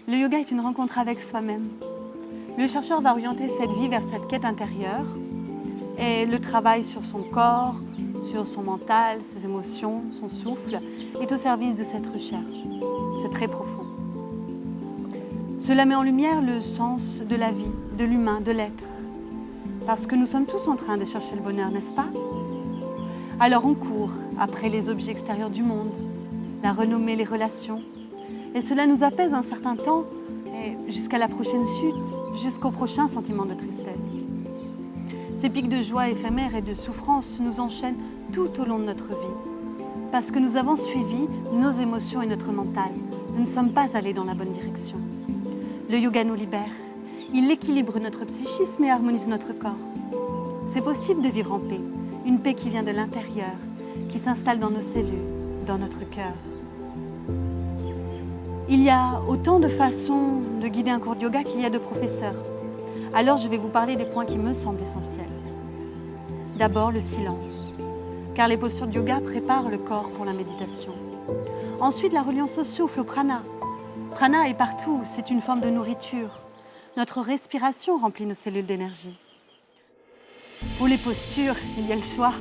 Le yoga est une rencontre avec soi-même. Le chercheur va orienter cette vie vers cette quête intérieure et le travail sur son corps, sur son mental, ses émotions, son souffle est au service de cette recherche. C'est très profond. Cela met en lumière le sens de la vie, de l'humain, de l'être. Parce que nous sommes tous en train de chercher le bonheur, n'est-ce pas? Alors on court après les objets extérieurs du monde, la renommée, les relations. Et cela nous apaise un certain temps, jusqu'à la prochaine chute, jusqu'au prochain sentiment de tristesse. Ces pics de joie éphémères et de souffrance nous enchaînent tout au long de notre vie. Parce que nous avons suivi nos émotions et notre mental. Nous ne sommes pas allés dans la bonne direction. Le yoga nous libère. Il équilibre notre psychisme et harmonise notre corps. C'est possible de vivre en paix. Une paix qui vient de l'intérieur, qui s'installe dans nos cellules, dans notre cœur. Il y a autant de façons de guider un cours de yoga qu'il y a de professeurs. Alors je vais vous parler des points qui me semblent essentiels. D'abord, le silence, car les postures de yoga préparent le corps pour la méditation. Ensuite, la reliance au souffle, au prana. Prana est partout, c'est une forme de nourriture. Notre respiration remplit nos cellules d'énergie. Pour les postures, il y a le choix.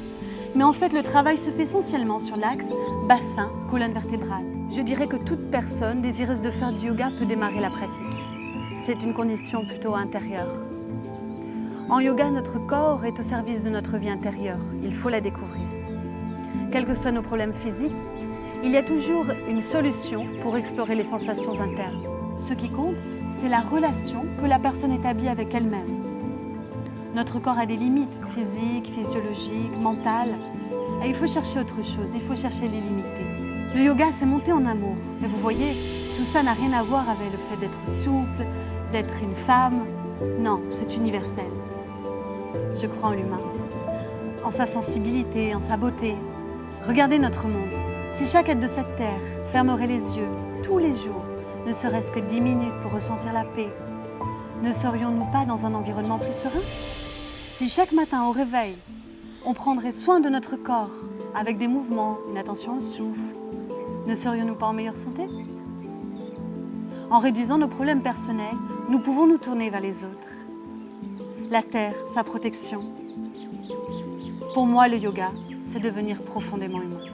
Mais en fait, le travail se fait essentiellement sur l'axe bassin, colonne vertébrale. Je dirais que toute personne désireuse de faire du yoga peut démarrer la pratique. C'est une condition plutôt intérieure. En yoga, notre corps est au service de notre vie intérieure. Il faut la découvrir. Quels que soient nos problèmes physiques, il y a toujours une solution pour explorer les sensations internes. Ce qui compte, c'est la relation que la personne établit avec elle-même. Notre corps a des limites physiques, physiologiques, mentales. Et il faut chercher autre chose, il faut chercher les limiter. Le yoga, c'est monter en amour. Et vous voyez, tout ça n'a rien à voir avec le fait d'être souple, d'être une femme. Non, c'est universel. Je crois en l'humain, en sa sensibilité, en sa beauté. Regardez notre monde. Si chaque être de cette terre fermerait les yeux tous les jours, ne serait-ce que 10 minutes pour ressentir la paix, ne serions-nous pas dans un environnement plus serein? Si chaque matin au réveil, on prendrait soin de notre corps avec des mouvements, une attention au souffle, ne serions-nous pas en meilleure santé? En réduisant nos problèmes personnels, nous pouvons nous tourner vers les autres. La terre, sa protection. Pour moi, le yoga, c'est devenir profondément humain.